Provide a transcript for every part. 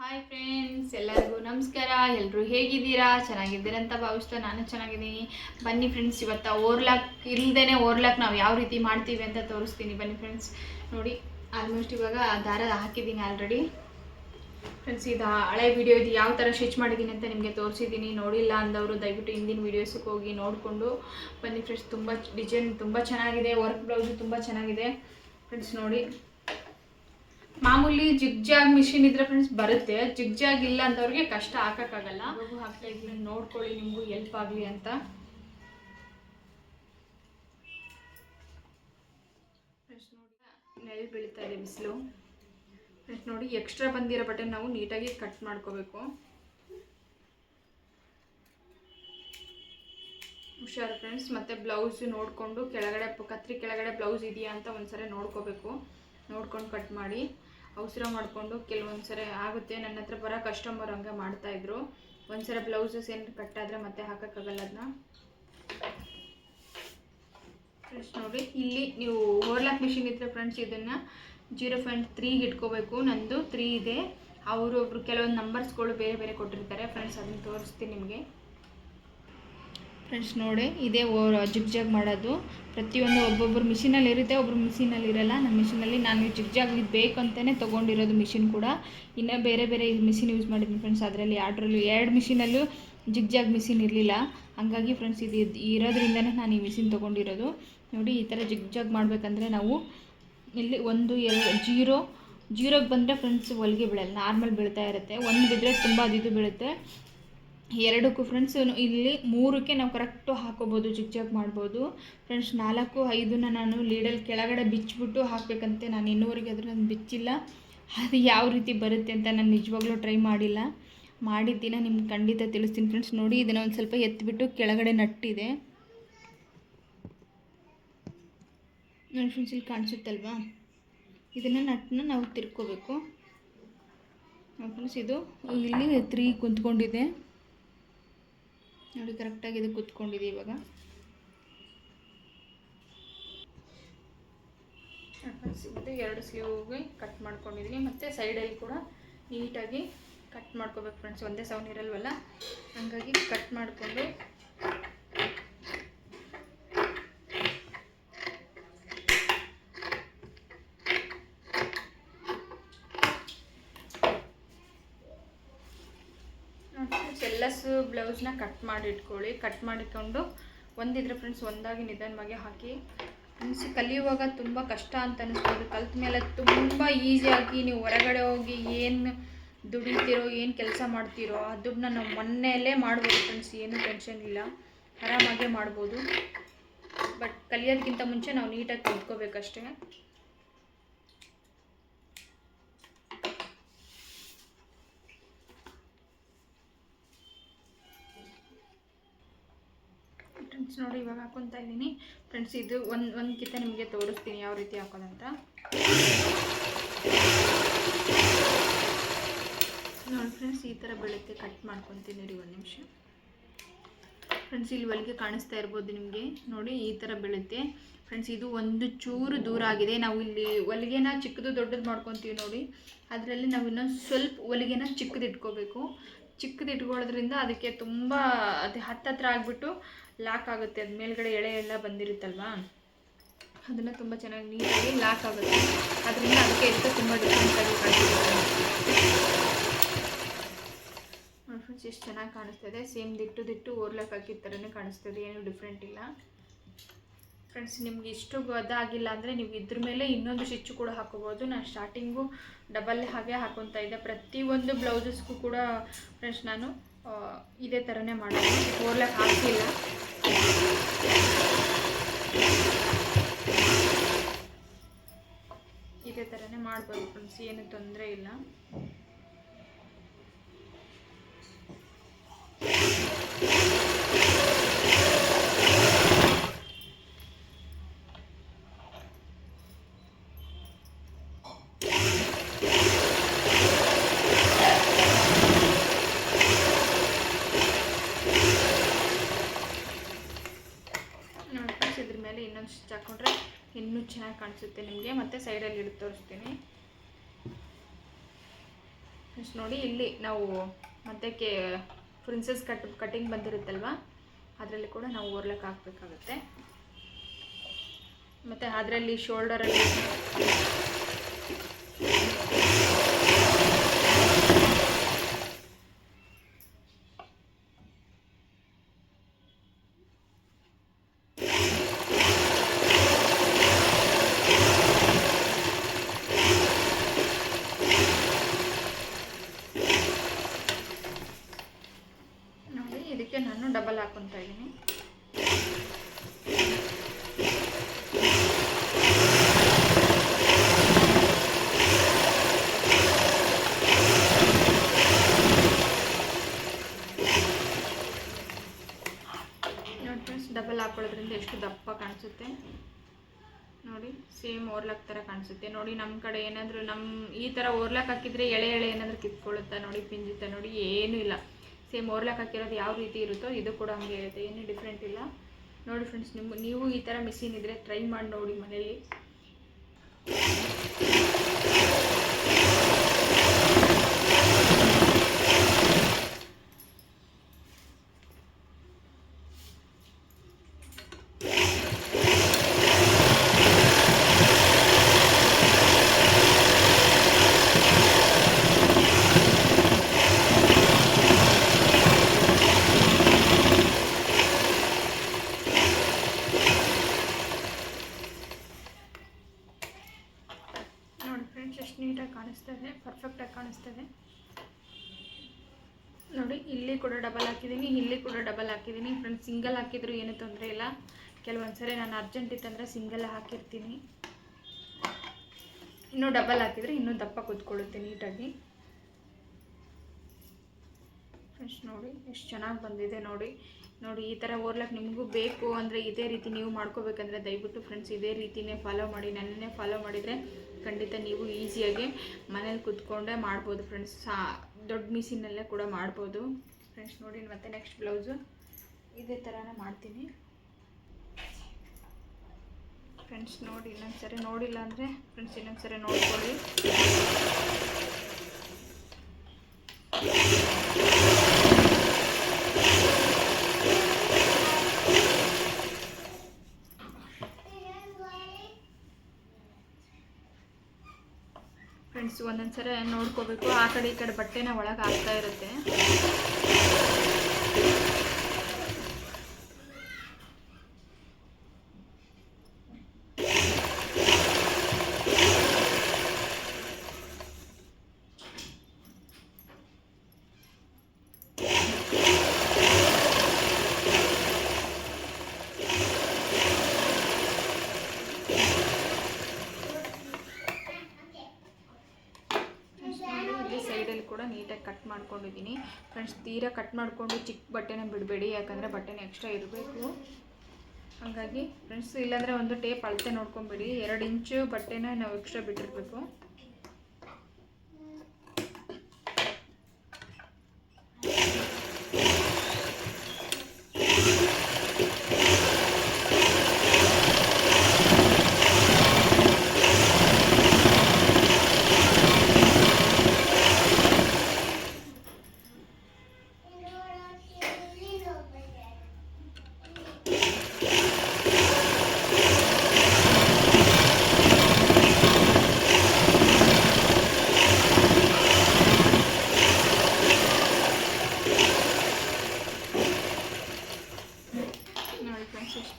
Hi friends, ಎಲ್ಲರಿಗೂ ನಮಸ್ಕಾರ. ಎಲ್ಲರೂ ಹೇಗಿದ್ದೀರಾ? ಚೆನ್ನಾಗಿದ್ದೀರಾ ಅಂತ ಭಾವಿಸ್ತಾ ನಾನು ಚೆನ್ನಾಗಿದ್ದೀನಿ. ಬನ್ನಿ ಫ್ರೆಂಡ್ಸ್, ಇವತ್ತು ಓರ್ಲಾಕ್ ಇಲ್ಲದೇ ಓರ್ಲಾಕ್ ನಾವು ಯಾವ ರೀತಿ ಮಾಡ್ತೀವಿ ಅಂತ ತೋರಿಸ್ತೀನಿ. ಬನ್ನಿ ಫ್ರೆಂಡ್ಸ್, ನೋಡಿ ಆಲ್ಮೋಸ್ಟ್ ಇವಾಗ ದಾರ ಹಾಕಿದ್ದೀನಿ ಆಲ್ರೆಡಿ. ಫ್ರೆಂಡ್ಸ್, ಇದು ಹಳೆ ವಿಡಿಯೋ, ಇದು ಯಾವ ಥರ ಸ್ಟಿಚ್ ಮಾಡಿದ್ದೀನಿ ಅಂತ ನಿಮಗೆ ತೋರಿಸಿದ್ದೀನಿ. ನೋಡಿಲ್ಲ ಅಂದವರು ದಯವಿಟ್ಟು ಹಿಂದಿನ ವೀಡಿಯೋಸ್ಗೆ ಹೋಗಿ ನೋಡಿಕೊಂಡು ಬನ್ನಿ ಫ್ರೆಂಡ್ಸ್. ತುಂಬ ಡಿಸೈನ್ ತುಂಬ ಚೆನ್ನಾಗಿದೆ, ವರ್ಕ್ ಬ್ಲೌಸು ತುಂಬ ಚೆನ್ನಾಗಿದೆ ಫ್ರೆಂಡ್ಸ್. ನೋಡಿ, ಮಾಮೂಲಿ ಜಿಗ್ಜಾಗ್ ಮಿಷಿನ್ ಇದ್ರೆ ಫ್ರೆಂಡ್ಸ್ ಬರುತ್ತೆ, ಜಿಗ್ಜಾಗ್ ಇಲ್ಲ ಅಂತವ್ರಿಗೆ ಕಷ್ಟ ಹಾಕೋಕ್ಕಾಗಲ್ಲ. ಹಾಕ್ತಾ ಇದ್ದೀನಿ, ನೋಡ್ಕೊಳ್ಳಿ, ನಿಮಗೂ ಹೆಲ್ಪ್ ಆಗಲಿ ಅಂತ. ಫ್ರೆಂಡ್ಸ್ ನೋಡಿ, ನೆರಳು ಬೀಳ್ತಾ ಇದೆ ಬಿಸಿಲು. ಫ್ರೆಂಡ್ಸ್ ನೋಡಿ, ಎಕ್ಸ್ಟ್ರಾ ಬಂದಿರೋ ಬಟ್ಟೆ ನಾವು ನೀಟಾಗಿ ಕಟ್ ಮಾಡ್ಕೋಬೇಕು. ಹುಷಾರು ಫ್ರೆಂಡ್ಸ್. ಮತ್ತು ಬ್ಲೌಸ್ ನೋಡಿಕೊಂಡು ಕೆಳಗಡೆ ಕತ್ರಿ ಕೆಳಗಡೆ ಬ್ಲೌಸ್ ಇದೆಯಾ ಅಂತ ಒಂದ್ಸರಿ ನೋಡ್ಕೋಬೇಕು. ನೋಡ್ಕೊಂಡು ಕಟ್ ಮಾಡಿ. ಅವಸರ ಮಾಡಿಕೊಂಡು ಕೆಲವೊಂದು ಸರಿ ಆಗುತ್ತೆ. ನನ್ನ ಹತ್ರ ಬರೋ ಕಸ್ಟಮರ್ ಹಂಗೆ ಮಾಡ್ತಾಯಿದ್ರು. ಒಂದ್ಸರಿ ಬ್ಲೌಸಸ್ ಏನು ಕಟ್ಟಾದರೆ ಮತ್ತೆ ಹಾಕೋಕ್ಕಾಗಲ್ಲ ಅದನ್ನ. ಫ್ರೆಂಡ್ಸ್ ನೋಡಿ, ಇಲ್ಲಿ ನೀವು ಓರ್ಲಾಕ್ ಮಿಷಿನ್ ಇದ್ದರೆ ಫ್ರೆಂಡ್ಸ್ ಇದನ್ನು 0.3ಗೆ ಇಟ್ಕೋಬೇಕು. ನಂದು 3 ಇದೆ. ಒಬ್ಬರು ಕೆಲವೊಂದು ನಂಬರ್ಸ್ಗಳು ಬೇರೆ ಬೇರೆ ಕೊಟ್ಟಿರ್ತಾರೆ ಫ್ರೆಂಡ್ಸ್, ಅದನ್ನು ತೋರಿಸ್ತೀನಿ ನಿಮಗೆ. ಫ್ರೆಂಡ್ಸ್ ನೋಡಿ, ಇದೇ ಜಿಗ್ಜಾಗ್ ಮಾಡೋದು. ಪ್ರತಿಯೊಂದು ಒಬ್ಬೊಬ್ಬರು ಮಿಷಿನಲ್ಲಿ ಇರುತ್ತೆ, ಒಬ್ಬರು ಮಿಷಿನಲ್ಲಿ ಇರಲ್ಲ. ನಮ್ಮ ಮಿಷಿನಲ್ಲಿ ನಾನು ಜಿಗ್ಜಾಗ್ ಬೇಕು ಅಂತಲೇ ತೊಗೊಂಡಿರೋದು ಮಿಷಿನ್ ಕೂಡ. ಇನ್ನೂ ಬೇರೆ ಬೇರೆ ಮಿಷಿನ್ ಯೂಸ್ ಮಾಡಿದ್ದೀನಿ ಫ್ರೆಂಡ್ಸ್. ಅದರಲ್ಲಿ ಎರಡು ಮಿಷಿನಲ್ಲೂ ಜಿಗ್ಜಾಗ್ ಮಿಷಿನ್ ಇರಲಿಲ್ಲ. ಹಾಗಾಗಿ ಫ್ರೆಂಡ್ಸ್ ಇದು ಇರೋದ್ರಿಂದನೇ ನಾನು ಈ ಮಿಷಿನ್ ತೊಗೊಂಡಿರೋದು. ನೋಡಿ, ಈ ಥರ ಜಿಗ್ಜಾಗ್ ಮಾಡಬೇಕಂದ್ರೆ ನಾವು ಇಲ್ಲಿ 1 2 ಜೀರೋಗೆ ಬಂದರೆ ಫ್ರೆಂಡ್ಸ್ ಹೊಲಿಗೆ ಬೀಳಲ್ಲ, ನಾರ್ಮಲ್ ಬೀಳ್ತಾ ಇರುತ್ತೆ. 1 ಬಿದ್ದರೆ ತುಂಬ ಇದು ಬೀಳುತ್ತೆ. 2ಕ್ಕೂ ಫ್ರೆಂಡ್ಸ್ ಇಲ್ಲಿ 3ಕ್ಕೆ ನಾವು ಕರೆಕ್ಟು ಹಾಕೋಬೋದು, ಜಿಗ್ಜಾಗ್ ಮಾಡ್ಬೋದು ಫ್ರೆಂಡ್ಸ್. 4 5ನ ನಾನು ಲೀಡಲ್ಲಿ ಕೆಳಗಡೆ ಬಿಚ್ಚಿಬಿಟ್ಟು ಹಾಕಬೇಕಂತೆ. ನಾನು ಇನ್ನೂವರೆಗೆ ಅದ್ರ ನಾನು ಬಿಚ್ಚಿಲ್ಲ. ಅದು ಯಾವ ರೀತಿ ಬರುತ್ತೆ ಅಂತ ನಾನು ನಿಜವಾಗ್ಲೂ ಟ್ರೈ ಮಾಡಿಲ್ಲ. ಮಾಡಿದ್ದಿನ ನಿಮ್ಗೆ ಖಂಡಿತ ತಿಳಿಸ್ತೀನಿ ಫ್ರೆಂಡ್ಸ್. ನೋಡಿ, ಇದನ್ನು ಒಂದು ಸ್ವಲ್ಪ ಎತ್ತಿಬಿಟ್ಟು ಕೆಳಗಡೆ ನಟ್ಟಿದೆ ನೋಡಿ ಫ್ರೆಂಡ್ಸ್, ಇಲ್ಲಿ ಕಾಣಿಸುತ್ತಲ್ವಾ? ಇದನ್ನು ನಟ್ಟನ್ನ ನಾವು ತಿರ್ಕೋಬೇಕು ಫ್ರೆಂಡ್ಸ್. ಇದು ಇಲ್ಲಿ 3 ಕುಂತ್ಕೊಂಡಿದೆ ನೋಡಿ, ಕರೆಕ್ಟಾಗಿ ಇದು ಕುತ್ಕೊಂಡಿದೆ. ಇವಾಗ ಮತ್ತು 2 ಸ್ಲೀವ್ಗೆ ಕಟ್ ಮಾಡ್ಕೊಂಡಿದ್ದೀನಿ. ಮತ್ತು ಸೈಡಲ್ಲಿ ಕೂಡ ನೀಟಾಗಿ ಕಟ್ ಮಾಡ್ಕೋಬೇಕು ಫ್ರೆಂಡ್ಸ್. ಒಂದೇ ಸೌನ್ ಇರಲ್ವಲ್ಲ, ಹಾಗಾಗಿ ಕಟ್ ಮಾಡಿಕೊಂಡು ಎಲ್ಲಸು ಬ್ಲೌಸ್ನ ಕಟ್ ಮಾಡಿ ಇಟ್ಕೊಳ್ಳಿ. ಕಟ್ ಮಾಡಿಕೊಂಡು ಒಂದಿದ್ರೆ ಫ್ರೆಂಡ್ಸ್ ಒಂದಾಗಿ ನಿಧಾನವಾಗಿ ಹಾಕಿ. ಫ್ರೆಂಡ್ಸ್, ಕಲಿಯುವಾಗ ತುಂಬ ಕಷ್ಟ ಅಂತ ಅನಿಸ್ಬೋದು. ಕಲ್ತ ಮೇಲೆ ತುಂಬ ಈಸಿಯಾಗಿ ನೀವು ಹೊರಗಡೆ ಹೋಗಿ ಏನು ದುಡಿತೀರೋ, ಏನು ಕೆಲಸ ಮಾಡ್ತೀರೋ ಅದನ್ನ ನಾವು ಮನೆಯಲ್ಲೇ ಮಾಡ್ಬೋದು ಫ್ರೆಂಡ್ಸ್. ಏನೂ ಟೆನ್ಷನ್ ಇಲ್ಲ, ಆರಾಮಾಗೇ ಮಾಡ್ಬೋದು. ಬಟ್ ಕಲಿಯೋದಕ್ಕಿಂತ ಮುಂಚೆ ನಾವು ನೀಟಾಗಿ ಕಲ್ತ್ಕೋಬೇಕಷ್ಟೇ. ಫ್ರೆಂಡ್ಸ್ ನೋಡಿ, ಇವಾಗ ಹಾಕೊತಾ ಇದ್ದೀನಿ ಫ್ರೆಂಡ್ಸ್. ಇದು ಒಂದು ಕಿತ್ತ ನಿಮಗೆ ತೋರಿಸ್ತೀನಿ ಯಾವ ರೀತಿ ಹಾಕೋದಂತ. ನೋಡಿ ಫ್ರೆಂಡ್ಸ್, ಈ ಥರ ಬೆಳಗ್ಗೆ ಕಟ್ ಮಾಡ್ಕೊತೀನಿ. ನೋಡಿ, 1 ನಿಮಿಷ ಫ್ರೆಂಡ್ಸ್. ಇಲ್ಲಿ ಹೊಲಿಗೆ ಕಾಣಿಸ್ತಾ ಇರ್ಬೋದು ನಿಮಗೆ. ನೋಡಿ, ಈ ಥರ ಬೀಳುತ್ತೆ ಫ್ರೆಂಡ್ಸ್. ಇದು ಒಂದು ಚೂರು ದೂರ ಆಗಿದೆ. ನಾವು ಇಲ್ಲಿ ಹೊಲಿಗೆನ ಚಿಕ್ಕದು ದೊಡ್ಡದು ಮಾಡ್ಕೊತೀವಿ ನೋಡಿ. ಅದರಲ್ಲಿ ನಾವು ಇನ್ನೊಂದು ಸ್ವಲ್ಪ ಹೊಲಿಗೆನ ಚಿಕ್ಕದು ಇಟ್ಕೋಬೇಕು. ಚಿಕ್ಕದು ಇಟ್ಕೊಳ್ಳೋದ್ರಿಂದ ಅದಕ್ಕೆ ತುಂಬ ಅದು ಹತ್ತತ್ರ ಆಗಿಬಿಟ್ಟು ಲಾಕ್ ಆಗುತ್ತೆ. ಅದು ಮೇಲ್ಗಡೆ ಎಳೆ ಎಲ್ಲ ಬಂದಿರುತ್ತಲ್ವಾ, ಅದನ್ನು ತುಂಬ ಚೆನ್ನಾಗಿ ನೀಟಾಗಿ ಲಾಕ್ ಆಗುತ್ತೆ. ಅದರಿಂದ ಅದಕ್ಕೆ ಇದಕ್ಕೆ ತುಂಬ ಡಿಫ್ರೆಂಟಾಗಿ ಕಾಣಿಸುತ್ತೆ ನೋಡಿ ಫ್ರೆಂಡ್ಸ್. ಎಷ್ಟು ಚೆನ್ನಾಗಿ ಕಾಣಿಸ್ತದೆ. ಸೇಮ್ ದಿಟ್ಟು ಓರ್ಲಾಕ್ ಹಾಕಿದ ಥರನೇ ಕಾಣಿಸ್ತದೆ, ಏನೂ ಡಿಫ್ರೆಂಟ್ ಇಲ್ಲ ಫ್ರೆಂಡ್ಸ್. ನಿಮ್ಗೆ ಇಷ್ಟು ಅದಾಗಿಲ್ಲ ಅಂದರೆ ನೀವು ಇದ್ರ ಮೇಲೆ ಇನ್ನೊಂದು ಸ್ಟಿಚ್ಚು ಕೂಡ ಹಾಕೋಬೋದು. ನಾನು ಸ್ಟಾರ್ಟಿಂಗು ಡಬಲ್ ಹಾಗೆ ಹಾಕೊತಾ ಇದ್ದೆ. ಪ್ರತಿಯೊಂದು ಬ್ಲೌಸಸ್ಗೂ ಕೂಡ ಫ್ರೆಂಡ್ಸ್ ನಾನು ಇದೇ ಥರನೇ ಮಾಡೋದು, ಓರ್ಲಾಕ್ ಹಾಕಿಲ್ಲ. ಇದೇ ಥರನೇ ಮಾಡ್ಬೋದು ಫ್ರೆಂಡ್ಸ್, ಏನು ತೊಂದರೆ ಇಲ್ಲ. ಇದ್ರ ಮೇಲೆ ಇನ್ನೊಂದು ಸ್ಟಿಚ್ ಹಾಕ್ಕೊಂಡ್ರೆ ಇನ್ನೂ ಚೆನ್ನಾಗಿ ಕಾಣಿಸುತ್ತೆ ನಿಮಗೆ. ಮತ್ತು ಸೈಡಲ್ಲಿ ಹಿಡಿದು ತೋರಿಸ್ತೀನಿ. ಫ್ರೆಂಡ್ಸ್ ನೋಡಿ, ಇಲ್ಲಿ ನಾವು ಮತ್ತೆ ಪ್ರಿನ್ಸಸ್ ಕಟಿಂಗ್ ಬಂದಿರುತ್ತಲ್ವ, ಅದರಲ್ಲಿ ಕೂಡ ನಾವು ಓರ್ಲಕ್ ಹಾಕಬೇಕಾಗುತ್ತೆ. ಮತ್ತು ಅದರಲ್ಲಿ ಶೋಲ್ಡರಲ್ಲಿ ನೋಡಿ, ಇದಕ್ಕೆ ನಾನು ಡಬಲ್ ಹಾಕ್ಕೊತಾ ಇದ್ದೀನಿ. ನೋಡಿ ಫ್ರೆಂಡ್ಸ್, ಡಬಲ್ ಹಾಕೊಳ್ಳೋದ್ರಿಂದ ಎಷ್ಟು ದಪ್ಪ ಕಾಣಿಸುತ್ತೆ ನೋಡಿ, ಸೇಮ್ ಓರ್ಲಾಕ್ ಥರ ಕಾಣಿಸುತ್ತೆ ನೋಡಿ. ನಮ್ಮ ಕಡೆ ಏನಾದರೂ ಈ ಥರ ಓರ್ಲಾಕ್ ಹಾಕಿದರೆ ಎಳೆ ಏನಾದರೂ ಕಿತ್ಕೊಳ್ಳುತ್ತಾ ನೋಡಿ, ಪಿಂಜುತ್ತಾ ನೋಡಿ, ಏನೂ ಇಲ್ಲ. ಸೇಮ್ ಓರ್ಲಾಕ್ ಹಾಕಿರೋದು ಯಾವ ರೀತಿ ಇರುತ್ತೋ ಇದು ಕೂಡ ಹಂಗೆ ಇರುತ್ತೆ, ಏನೂ ಡಿಫ್ರೆಂಟ್ ಇಲ್ಲ ನೋಡಿ ಫ್ರೆಂಡ್ಸ್. ನೀವು ಈ ಥರ ಮಿಷಿನ್ ಇದ್ದರೆ ಟ್ರೈ ಮಾಡಿ ನೋಡಿ ಮನೇಲಿ. ಎಷ್ಟು ನೀಟಾಗಿ ಕಾಣಿಸ್ತದೆ, ಪರ್ಫೆಕ್ಟಾಗಿ ಕಾಣಿಸ್ತದೆ ನೋಡಿ. ಇಲ್ಲಿ ಕೂಡ ಡಬಲ್ ಹಾಕಿದ್ದೀನಿ, ಇಲ್ಲಿ ಕೂಡ ಡಬಲ್ ಹಾಕಿದ್ದೀನಿ ಫ್ರೆಂಡ್ಸ್. ಸಿಂಗಲ್ ಹಾಕಿದ್ರು ಏನೂ ತೊಂದರೆ ಇಲ್ಲ. ಕೆಲವೊಂದು ಸರಿ ನಾನು ಅರ್ಜೆಂಟ್ ಇತ್ತಂದರೆ ಸಿಂಗಲ್ ಹಾಕಿರ್ತೀನಿ. ಇನ್ನೂ ಡಬಲ್ ಹಾಕಿದರೆ ಇನ್ನೂ ದಪ್ಪ ಕೂತ್ಕೊಳ್ಳುತ್ತೆ ನೀಟಾಗಿ ಫ್ರೆಂಡ್ಸ್. ನೋಡಿ ಎಷ್ಟು ಚೆನ್ನಾಗಿ ಬಂದಿದೆ ನೋಡಿ. ಈ ಥರ ಓರ್ಲಾಕ್ ನಿಮಗೂ ಬೇಕು ಅಂದರೆ ಇದೇ ರೀತಿ ನೀವು ಮಾಡ್ಕೋಬೇಕಂದ್ರೆ ದಯವಿಟ್ಟು ಫ್ರೆಂಡ್ಸ್ ಇದೇ ರೀತಿಯೇ ಫಾಲೋ ಮಾಡಿ. ನನ್ನನ್ನೇ ಫಾಲೋ ಮಾಡಿದರೆ ಖಂಡಿತ ನೀವು ಈಸಿಯಾಗಿ ಮನೇಲಿ ಕೂತ್ಕೊಂಡೇ ಮಾಡ್ಬೋದು ಫ್ರೆಂಡ್ಸ್. ದೊಡ್ಡ ಮಿಷಿನಲ್ಲೇ ಕೂಡ ಮಾಡ್ಬೋದು ಫ್ರೆಂಡ್ಸ್. ನೋಡಿ, ಮತ್ತು ನೆಕ್ಸ್ಟ್ ಬ್ಲೌಸು ಇದೇ ಥರನೇ ಮಾಡ್ತೀನಿ ಫ್ರೆಂಡ್ಸ್. ನೋಡಿ, ಇನ್ನೊಂದು ಸರಿ ನೋಡಿಲ್ಲ ಅಂದರೆ ಫ್ರೆಂಡ್ಸ್ ಇನ್ನೊಂದು ಸರಿ ನೋಡ್ಕೊಳ್ಳಿ. ಫ್ರೆಂಡ್ಸ್ ಒಂದೊಂದು ಸರಿ ನೋಡ್ಕೋಬೇಕು, ಆ ಕಡೆ ಈ ಕಡೆ ಬಟ್ಟೆನ ಒಳಗೆ ಹಾಕ್ತಾ ಇರುತ್ತೆ. ಸೈಡಲ್ಲಿ ಕೂಡ ನೀಟಾಗಿ ಕಟ್ ಮಾಡ್ಕೊಂಡಿದ್ದೀನಿ ಫ್ರೆಂಡ್ಸ್. ತೀರಾ ಕಟ್ ಮಾಡಿಕೊಂಡು ಚಿಕ್ಕ ಬಟ್ಟೆನ ಬಿಡಬೇಡಿ, ಯಾಕಂದರೆ ಬಟ್ಟೆನ ಎಕ್ಸ್ಟ್ರಾ ಇರಬೇಕು. ಹಾಗಾಗಿ ಫ್ರೆಂಡ್ಸ್, ಇಲ್ಲಾಂದರೆ ಒಂದು ಟೇಪ್ ಅಳತೆ ನೋಡ್ಕೊಂಬಿಡಿ. 2 ಇಂಚು ಬಟ್ಟೆನ ನಾವು ಎಕ್ಸ್ಟ್ರಾ ಬಿಟ್ಟಿರಬೇಕು.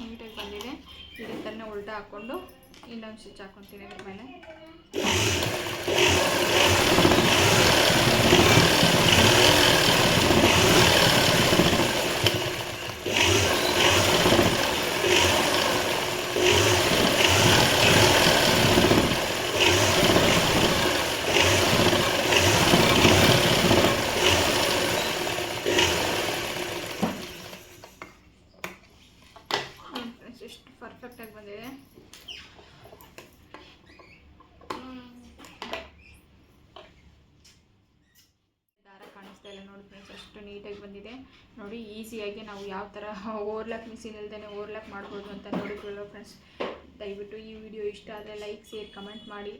ನೀಟಾಗಿ ಬಂದಿದೆ. ಇದೇ ಥರನೇ ಉಲ್ಟಾ ಹಾಕ್ಕೊಂಡು ಇನ್ನೊಂದು ಸ್ಟಿಚ್ ಹಾಕ್ಕೊತೀನಿ ಅದ್ರ ಮೇಲೆ. ಎಷ್ಟು ಪರ್ಫೆಕ್ಟಾಗಿ ಬಂದಿದೆ. ದಾರ ಕಾಣಿಸ್ತಾ ಇಲ್ಲ ನೋಡಿ ಫ್ರೆಂಡ್ಸ್, ಅಷ್ಟು ನೀಟಾಗಿ ಬಂದಿದೆ ನೋಡಿ. ಈಸಿಯಾಗಿ ನಾವು ಯಾವ ಥರ ಓರ್ಲಾಕ್ ಮಿಷಿನ್ ಇಲ್ದೇ ಓರ್ಲಾಕ್ ಮಾಡ್ಬೋದು ಅಂತ ನೋಡಿಕೊಳ್ಳೋ ಫ್ರೆಂಡ್ಸ್. ದಯವಿಟ್ಟು ಈ ವಿಡಿಯೋ ಇಷ್ಟ ಆದರೆ ಲೈಕ್, ಶೇರ್, ಕಮೆಂಟ್ ಮಾಡಿ.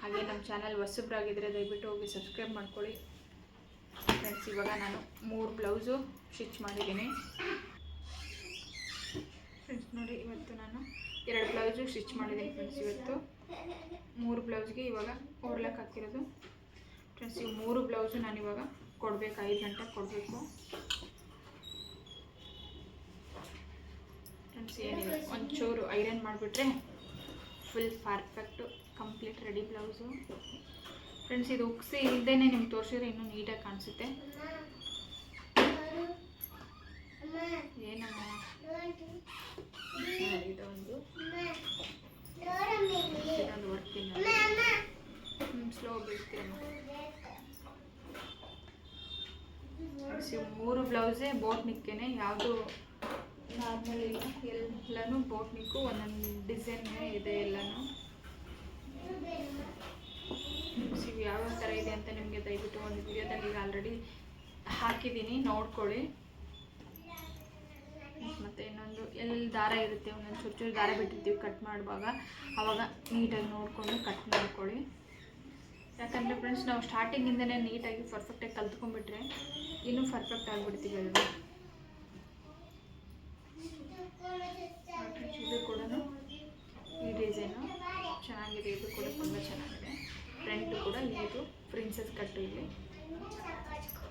ಹಾಗೆ ನಮ್ಮ ಚಾನಲ್ ಹೊಸಬ್ರಾಗಿದ್ದರೆ ದಯವಿಟ್ಟು ಹೋಗಿ ಸಬ್ಸ್ಕ್ರೈಬ್ ಮಾಡ್ಕೊಳ್ಳಿ. ಫ್ರೆಂಡ್ಸ್ ಇವಾಗ ನಾನು 3 ಬ್ಲೌಸು ಸ್ಟಿಚ್ ಮಾಡಿದ್ದೀನಿ. ಫ್ರೆಂಡ್ಸ್ ನೋಡಿ, ಇವತ್ತು ನಾನು 2 ಬ್ಲೌಸು ಸ್ಟಿಚ್ ಮಾಡಿದ್ದೀನಿ ಫ್ರೆಂಡ್ಸ್. ಇವತ್ತು 3 ಬ್ಲೌಸ್ಗೆ ಇವಾಗ ಓರ್ಲಾಕ್ ಹಾಕಿರೋದು ಫ್ರೆಂಡ್ಸ್. ಇವು 3 ಬ್ಲೌಸು ನಾನು ಇವಾಗ ಕೊಡಬೇಕು, 5 ಗಂಟೆಗೆ ಕೊಡಬೇಕು ಫ್ರೆಂಡ್ಸ್. ಏನಿಲ್ಲ, ಒಂಚೂರು ಐರನ್ ಮಾಡಿಬಿಟ್ರೆ full perfect complete ready blouse friends. ಇದು ಉಕ್ಸಿ ಇಲ್ಲದೇ ನಿಮ್ಗೆ ತೋರಿಸಿದ್ರೆ ಇನ್ನೂ ನೀಟಾಗಿ ಕಾಣಿಸುತ್ತೆ. ಏನಮ್ಮ ಇದೊಂದು ವರ್ಕ್ ಇಲ್ಲ, ಸ್ಲೋ ಬೀಳ್ತೀರಮ್ಮ. 3 ಬ್ಲೌಸೇ ಬೋಟ್ ನಿಕ್ಕೇನೆ, ಯಾವುದು ನಾರ್ಮಲ್ ಇಲ್ಲ, ಎಲ್ಲನೂ ಬೋಟ್ ನಿಕ್ಕು, ಒಂದೊಂದು ಡಿಸೈನ್ ಇದೆ ಎಲ್ಲನೂ. ಇವು ಯಾವ್ಯಾವ ಥರ ಇದೆ ಅಂತ ನಿಮಗೆ ದಯವಿಟ್ಟು ಒಂದು ವಿಡಿಯೋದಲ್ಲಿ ಈಗ ಆಲ್ರೆಡಿ ಹಾಕಿದ್ದೀನಿ, ನೋಡ್ಕೊಳ್ಳಿ. ಮತ್ತು ಇನ್ನೊಂದು ಎಲ್ಲಿ ದಾರ ಇರುತ್ತೆ, ಒಂದೊಂದು ಚೂರು ಚೂರು ದಾರ ಬಿಟ್ಟಿರ್ತೀವಿ ಕಟ್ ಮಾಡುವಾಗ, ಆವಾಗ ನೀಟಾಗಿ ನೋಡಿಕೊಂಡು ಕಟ್ ಮಾಡ್ಕೊಳ್ಳಿ. ಯಾಕಂದರೆ ಫ್ರೆಂಡ್ಸ್, ನಾವು ಸ್ಟಾರ್ಟಿಂಗಿಂದನೇ ನೀಟಾಗಿ ಪರ್ಫೆಕ್ಟಾಗಿ ಕಲ್ತ್ಕೊಂಡ್ಬಿಟ್ರೆ ಇನ್ನೂ ಪರ್ಫೆಕ್ಟ್ ಆಗಿಬಿಡ್ತೀವಿ ಅಲ್ವಾ. ಇದು ಕೂಡ ಈ ಡಿಸೈನು ಚೆನ್ನಾಗಿದೆ, ಇದು ಕೂಡ ತುಂಬ ಚೆನ್ನಾಗಿದೆ. ಫ್ರಂಟು ಕೂಡ ಇದು ಪ್ರಿನ್ಸಸ್ ಕಟ್ಟು. ಇಲ್ಲಿ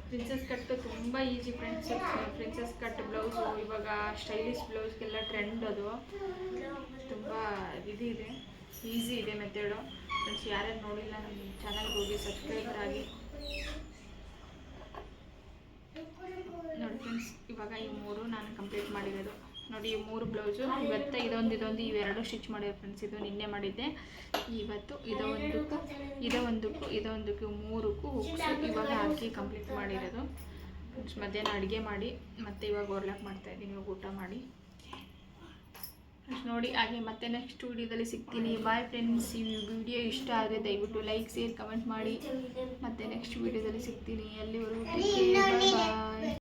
ಪ್ರಿನ್ಸಸ್ ಕಟ್ಟು ತುಂಬ easy friends. Princess cut blouse ಇವಾಗ ಸ್ಟೈಲಿಶ್ ಬ್ಲೌಸ್ಗೆಲ್ಲ ಟ್ರೆಂಡ್, ಅದು ತುಂಬ ಇದೆ, ಈಸಿ ಇದೆ ಮೆಥಡು ಫ್ರೆಂಡ್ಸ್. ಯಾರ್ಯಾರು ನೋಡಿಲ್ಲ ನಮ್ಮ ಚಾನಲ್ಗೆ ಹೋಗಿ ಸಬ್ಸ್ಕ್ರೈಬರ್ ಆಗಿ ನೋಡಿ ಫ್ರೆಂಡ್ಸ್. ಇವಾಗ ಈ 3 ನಾನು ಕಂಪ್ಲೀಟ್ ಮಾಡಿರೋದು ನೋಡಿ. ಈ 3 ಬ್ಲೌಸು ಇವತ್ತು ಇದೊಂದು ಇವೆರಡು ಸ್ಟಿಚ್ ಮಾಡಿದೆ ಫ್ರೆಂಡ್ಸ್. ಇದು ನಿನ್ನೆ ಮಾಡಿದ್ದೆ. ಇವತ್ತು ಇದೊಂದಕ್ಕೂ 3ಕ್ಕೂ ಹುಕ್ಸು ಇವಾಗ ಹಾಕಿ ಕಂಪ್ಲೀಟ್ ಮಾಡಿರೋದು ಫ್ರೆಂಡ್ಸ್. ಮಧ್ಯಾಹ್ನ ಅಡುಗೆ ಮಾಡಿ ಮತ್ತೆ ಇವಾಗ ಓರ್ಲಾಕ್ ಮಾಡ್ತಾಯಿದ್ದೀನಿ, ಇವಾಗ ಊಟ ಮಾಡಿ ಫ್ರೆಂಡ್ಸ್. ನೋಡಿ, ಹಾಗೆ ಮತ್ತೆ ನೆಕ್ಸ್ಟ್ ವಿಡಿಯೋದಲ್ಲಿ ಸಿಗ್ತೀನಿ. Bye friends. ಈ ವಿಡಿಯೋ ಇಷ್ಟ ಆದರೆ ದಯವಿಟ್ಟು ಲೈಕ್, ಶೇರ್, ಕಮೆಂಟ್ ಮಾಡಿ. ಮತ್ತೆ ನೆಕ್ಸ್ಟ್ ವಿಡಿಯೋದಲ್ಲಿ ಸಿಗ್ತೀನಿ. ಅಲ್ಲಿವರೆಗೂ ಬಾಯ್ ಬಾಯ್.